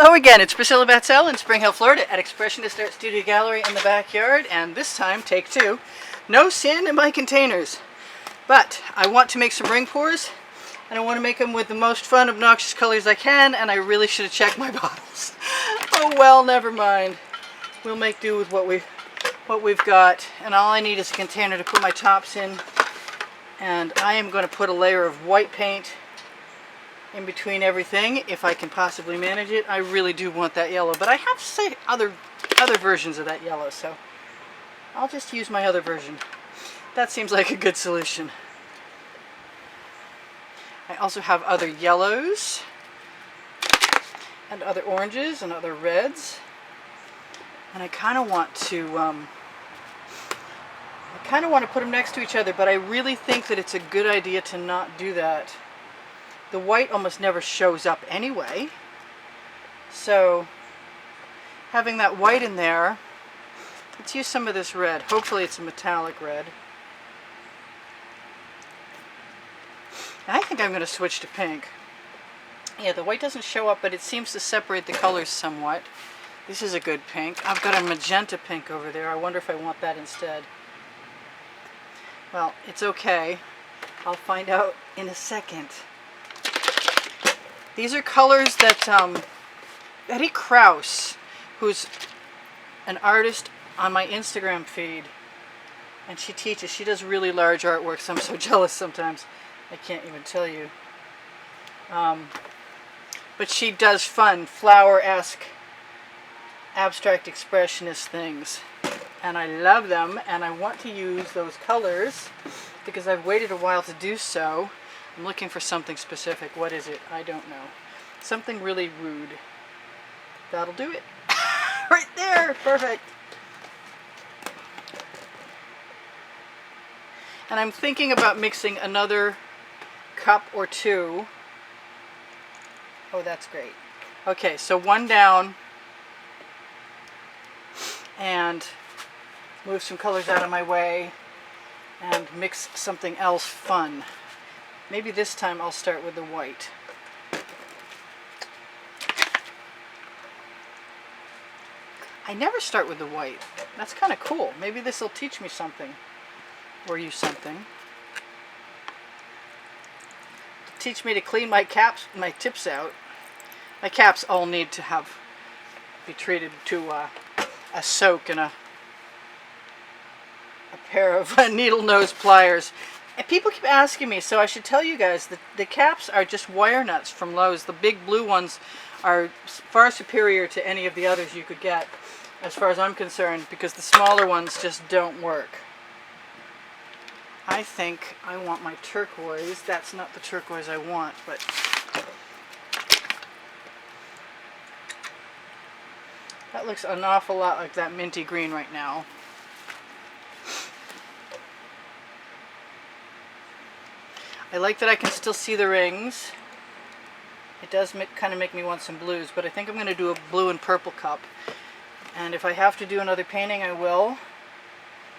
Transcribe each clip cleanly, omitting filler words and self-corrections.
Hello again, it's Priscilla Batzell in Spring Hill, Florida at Expressionist Art Studio Gallery in the backyard, and this time, take two. No sand in my containers, but I want to make some ring pours, and I want to make them with the most fun, obnoxious colors I can, and I really should have checked my bottles. Oh well, never mind. We'll make do with what we've got, and all I need is a container to put my tops in, and I am going to put a layer of white paint in between everything if I can possibly manage it. I really do want that yellow, but I have say other versions of that yellow, so I'll just use my other version. That seems like a good solution. I also have other yellows and other oranges and other reds, and I kind of want to put them next to each other, but I really think that it's a good idea to not do that. The white almost never shows up anyway, so having that white in there, let's use some of this red. Hopefully it's a metallic red. And I think I'm going to switch to pink. Yeah, the white doesn't show up, but it seems to separate the colors somewhat. This is a good pink. I've got a magenta pink over there. I wonder if I want that instead. Well, it's okay. I'll find out in a second. These are colors that Betty Krause, who's an artist on my Instagram feed, and she teaches. She does really large artwork, so I'm so jealous sometimes. I can't even tell you. But she does fun, flower-esque, abstract expressionist things. And I love them, and I want to use those colors because I've waited a while to do so. I'm looking for something specific. What is it? I don't know. Something really rude. That'll do it. Right there. Perfect. And I'm thinking about mixing another cup or two. Oh, that's great. Okay, so one down. And move some colors out of my way. And mix something else fun. Maybe this time I'll start with the white. I never start with the white. That's kind of cool. Maybe this will teach me something. Or you something. Teach me to clean my tips out. My caps all need to be treated to a soak and a pair of needle nose pliers. And people keep asking me, so I should tell you guys that the caps are just wire nuts from Lowe's. The big blue ones are far superior to any of the others you could get, as far as I'm concerned, because the smaller ones just don't work. I think I want my turquoise. That's not the turquoise I want, but that looks an awful lot like that minty green right now. I like that I can still see the rings. It does kind of make me want some blues, but I think I'm going to do a blue and purple cup. And if I have to do another painting, I will.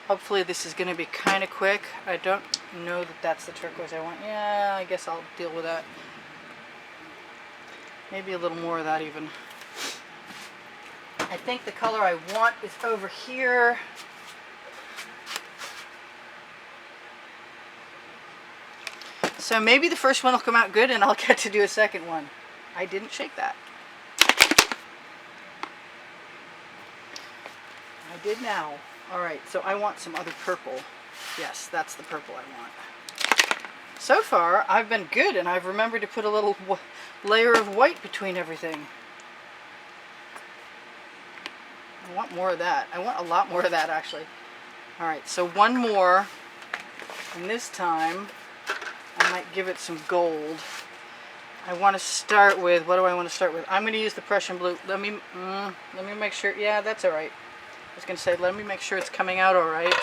Hopefully this is going to be kind of quick. I don't know that that's the turquoise I want. Yeah, I guess I'll deal with that. Maybe a little more of that even. I think the color I want is over here. So maybe the first one will come out good and I'll get to do a second one. I didn't shake that. I did now. Alright, so I want some other purple. Yes, that's the purple I want. So far, I've been good, and I've remembered to put a little layer of white between everything. I want more of that. I want a lot more of that, actually. Alright, so one more, and this time I might give it some gold. I want to start with, what do I want to start with? I'm going to use the Prussian blue. Let me make sure. Yeah, that's all right. I was going to say, let me make sure it's coming out all right.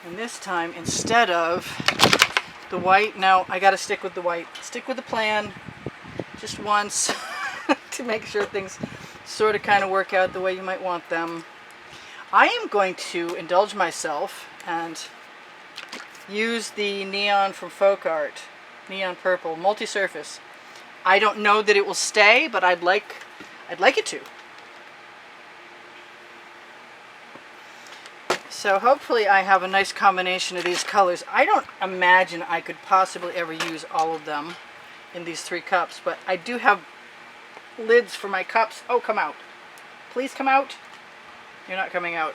And this time, instead of the white, no, I got to stick with the white. Stick with the plan just once to make sure things sort of kind of work out the way you might want them. I am going to indulge myself and use the neon from Folk Art, neon purple, multi-surface. I don't know that it will stay, but I'd like I'd like it to. So hopefully I have a nice combination of these colors. I don't imagine I could possibly ever use all of them in these 3 cups, but I do have lids for my cups. Oh, come out. Please come out. You're not coming out.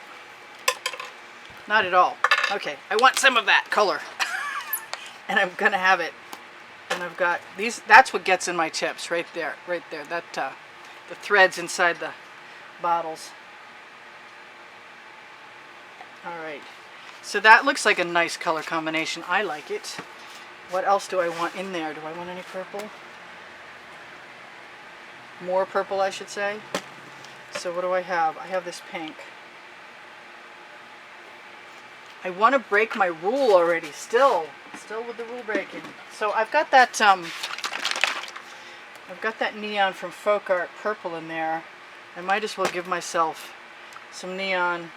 Not at all. Okay, I want some of that color. And I'm gonna have it. And I've got these, that's what gets in my tips, right there, that, the threads inside the bottles. Alright, so that looks like a nice color combination. I like it. What else do I want in there? Do I want any purple? More purple, I should say. So what do I have? I have this pink. I want to break my rule already, still with the rule breaking. So I've got that neon from Folk Art purple in there. I might as well give myself some neon,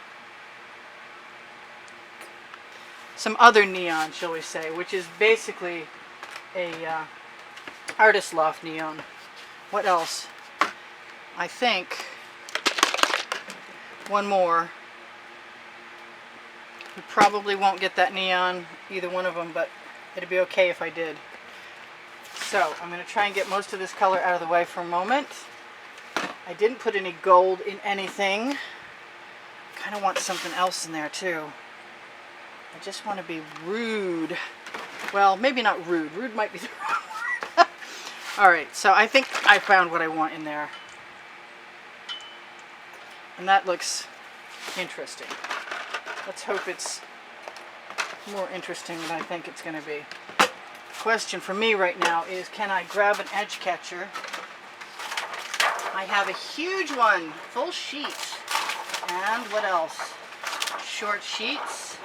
some other neon, shall we say, which is basically a Artist Loft neon. What else? I think one more. We probably won't get that neon, either one of them, but it'd be okay if I did. So I'm going to try and get most of this color out of the way for a moment. I didn't put any gold in anything. I kind of want something else in there too. I just want to be rude. Well, maybe not rude. Rude might be the wrong word. Alright, so I think I found what I want in there. And that looks interesting. Let's hope it's more interesting than I think it's going to be. The question for me right now is, can I grab an edge catcher? I have a huge one, full sheet. And what else? Short sheets.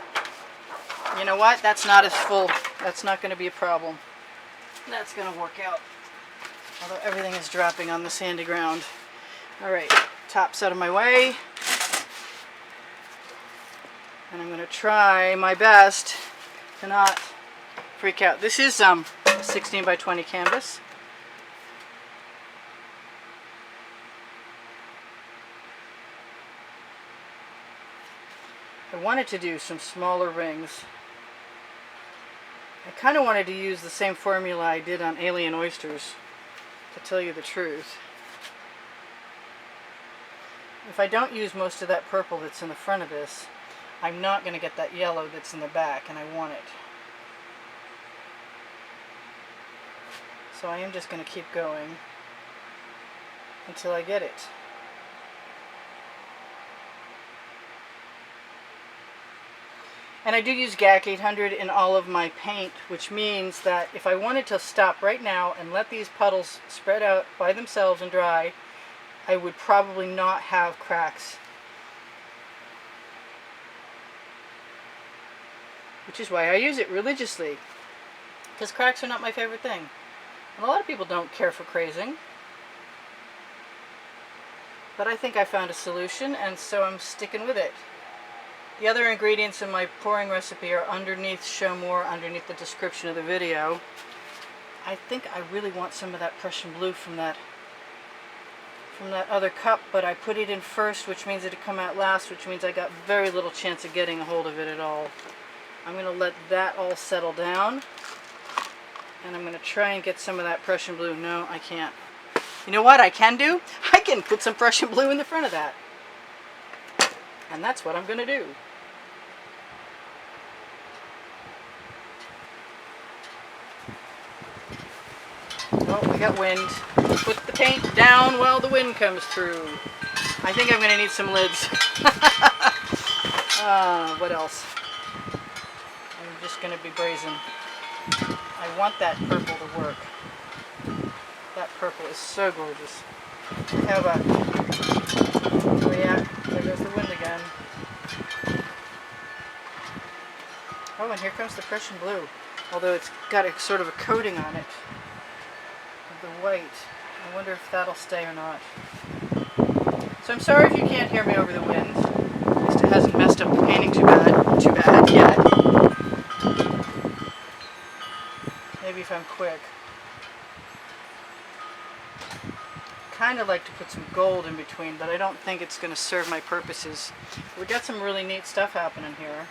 You know what? That's not as full. That's not going to be a problem. That's going to work out. Although everything is dropping on the sandy ground. Alright, top's out of my way. And I'm going to try my best to not freak out. This is a 16 by 20 canvas. I wanted to do some smaller rings. I kind of wanted to use the same formula I did on Alien Oysters, to tell you the truth. If I don't use most of that purple that's in the front of this, I'm not going to get that yellow that's in the back, and I want it. So I am just going to keep going until I get it. And I do use GAC 800 in all of my paint, which means that if I wanted to stop right now and let these puddles spread out by themselves and dry, I would probably not have cracks. Which is why I use it religiously, because cracks are not my favorite thing. And a lot of people don't care for crazing. But I think I found a solution, and so I'm sticking with it. The other ingredients in my pouring recipe are underneath, show more underneath the description of the video. I think I really want some of that Prussian blue from that other cup, but I put it in first, which means it'd come out last, which means I got very little chance of getting a hold of it at all. I'm going to let that all settle down, and I'm going to try and get some of that Prussian blue. No, I can't. You know what I can do? I can put some Prussian blue in the front of that. And that's what I'm going to do. Oh, we got wind. Put the paint down while the wind comes through. I think I'm going to need some lids. What else? I'm just going to be brazen. I want that purple to work. That purple is so gorgeous. How about... Oh yeah, there goes the wind again. Oh, and here comes the Prussian blue. Although it's got a sort of a coating on it. Of the white. I wonder if that'll stay or not. So I'm sorry if you can't hear me over the wind. At least it hasn't messed up the painting too bad yet. Maybe if I'm quick. kind of like to put some gold in between, but I don't think it's going to serve my purposes. We got some really neat stuff happening here.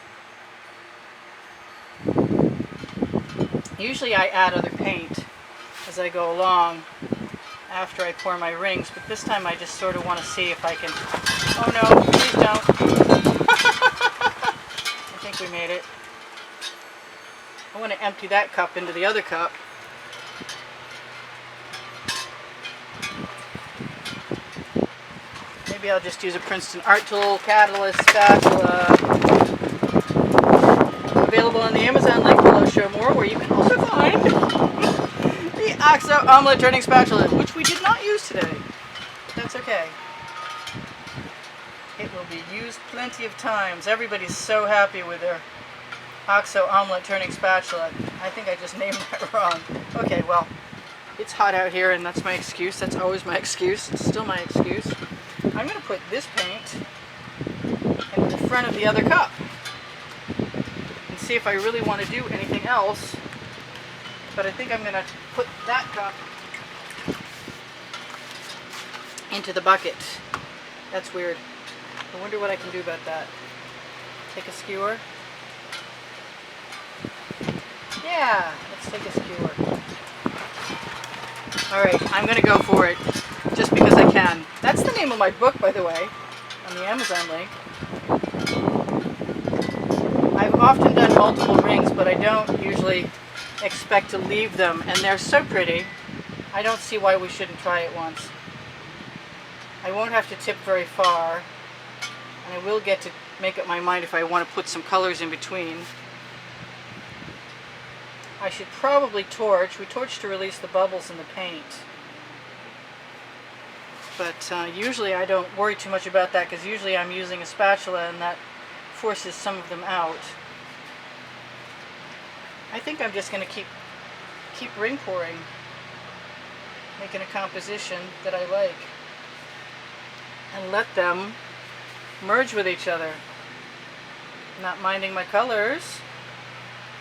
Usually I add other paint as I go along after I pour my rings, but this time I just sort of want to see if I can... Oh no, please don't. I think we made it. I want to empty that cup into the other cup. Maybe I'll just use a Princeton Art Tool Catalyst spatula. Available on the Amazon link below, show more, where you can also find the OXO omelet turning spatula, which we did not use today. But that's okay. It will be used plenty of times. Everybody's so happy with their OXO omelet turning spatula. I think I just named that wrong. Okay, well, it's hot out here and that's my excuse. That's always my excuse. It's still my excuse. I'm going to put this paint in the front of the other cup and see if I really want to do anything else. But I think I'm going to put that cup into the bucket. That's weird. I wonder what I can do about that. Take a skewer. Yeah, let's take a skewer. Alright, I'm going to go for it just because I can. That's the name of my book, by the way, on the Amazon link. I've often done multiple rings, but I don't usually expect to leave them, and they're so pretty. I don't see why we shouldn't try it once. I won't have to tip very far, and I will get to make up my mind if I want to put some colors in between. I should probably torch. We torch to release the bubbles in the paint. But usually I don't worry too much about that because usually I'm using a spatula and that forces some of them out. I think I'm just going to keep ring pouring, making a composition that I like, and let them merge with each other. Not minding my colors.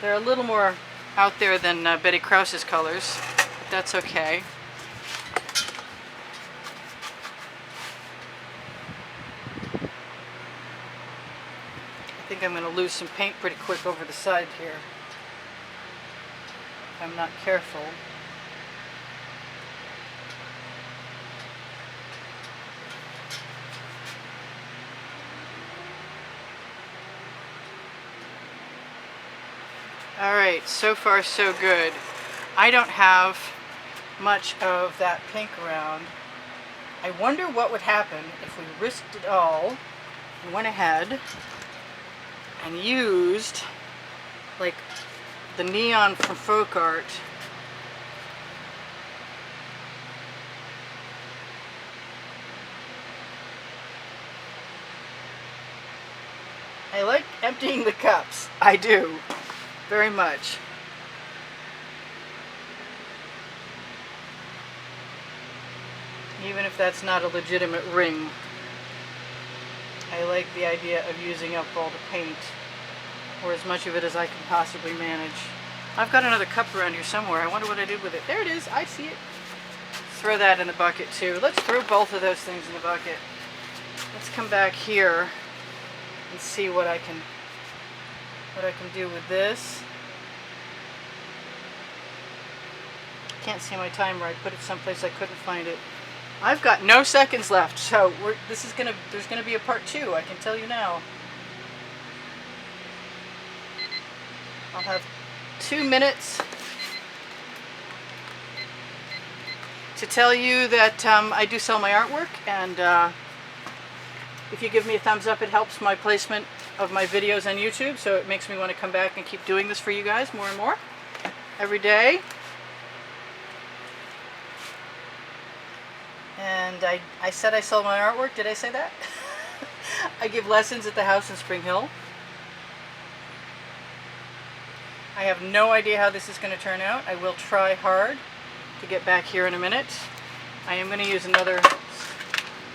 They're a little more out there than Betty Krause's colors, but that's okay. I think I'm going to lose some paint pretty quick over the side here if I'm not careful. Alright, so far so good. I don't have much of that pink around. I wonder what would happen if we risked it all and went ahead and used like the neon from folk art. I like emptying the cups. I do. Very much. Even if that's not a legitimate ring. I like the idea of using up all the paint, or as much of it as I can possibly manage. I've got another cup around here somewhere. I wonder what I did with it. There it is. I see it. Throw that in the bucket too. Let's throw both of those things in the bucket. Let's come back here and see what I can do with this. Can't see my timer. I put it someplace I couldn't find it. I've got no seconds left, so there's gonna be a part 2. I can tell you now. I'll have 2 minutes to tell you that I do sell my artwork, and if you give me a thumbs up, it helps my placement of my videos on YouTube, so it makes me want to come back and keep doing this for you guys more and more every day. And I said I sell my artwork. Did I say that? I give lessons at the house in Spring Hill. I have no idea how this is going to turn out. I will try hard to get back here in a minute. I am going to use another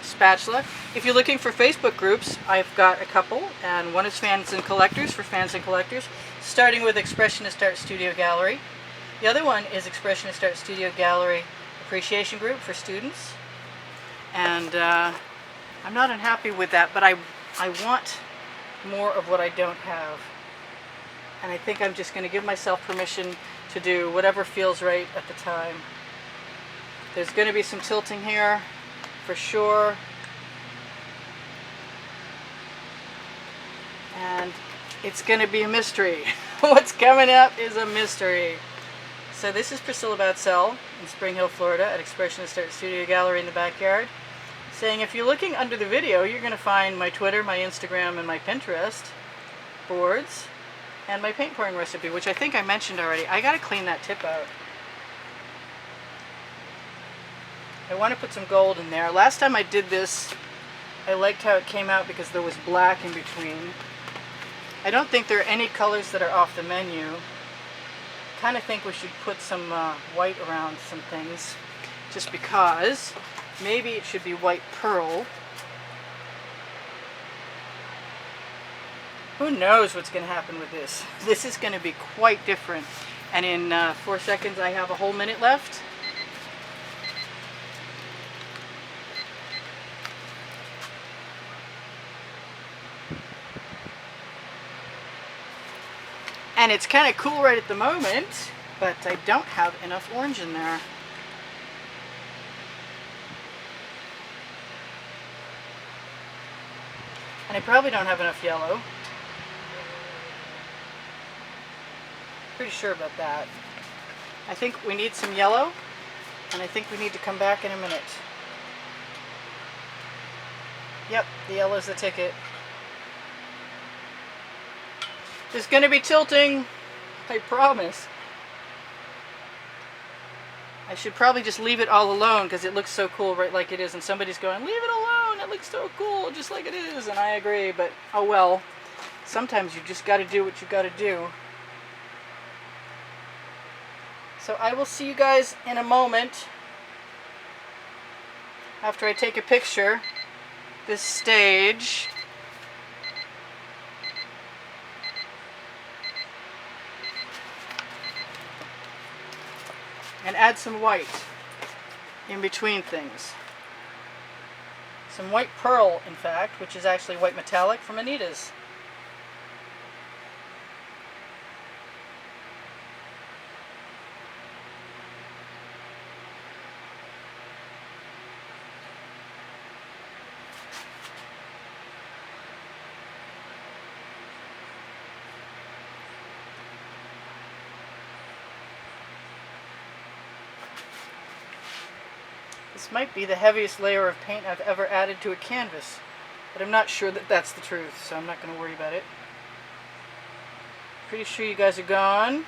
spatula. If you're looking for Facebook groups, I've got a couple, and one is Fans and Collectors for fans and collectors, starting with Expressionist Art Studio Gallery. The other one is Expressionist Art Studio Gallery Appreciation Group for students. And I'm not unhappy with that, but I want more of what I don't have. And I think I'm just going to give myself permission to do whatever feels right at the time. There's going to be some tilting here, for sure. And it's going to be a mystery. What's coming up is a mystery. So this is Priscilla Batzell in Spring Hill, Florida at Expressionist Art Studio Gallery in the backyard, saying if you're looking under the video, you're going to find my Twitter, my Instagram, and my Pinterest boards, and my paint pouring recipe, which I think I mentioned already. I got to clean that tip out. I want to put some gold in there. Last time I did this, I liked how it came out because there was black in between. I don't think there are any colors that are off the menu. I kind of think we should put some white around some things, just because. Maybe it should be white pearl. Who knows what's going to happen with this? This is going to be quite different. And in 4 seconds, I have a whole minute left. And it's kind of cool right at the moment, but I don't have enough orange in there. And I probably don't have enough yellow. Pretty sure about that. I think we need some yellow, and I think we need to come back in a minute. Yep, the yellow's the ticket. There's going to be tilting, I promise. I should probably just leave it all alone because it looks so cool right like it is, and somebody's going, leave it alone, it looks so cool just like it is, and I agree, but oh well. Sometimes you just got to do what you got to do. So I will see you guys in a moment after I take a picture this stage. And add some white in between things. Some white pearl, in fact, which is actually white metallic from Anita's. This might be the heaviest layer of paint I've ever added to a canvas, but I'm not sure that that's the truth, so I'm not going to worry about it. Pretty sure you guys are gone.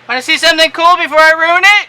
Want to see something cool before I ruin it?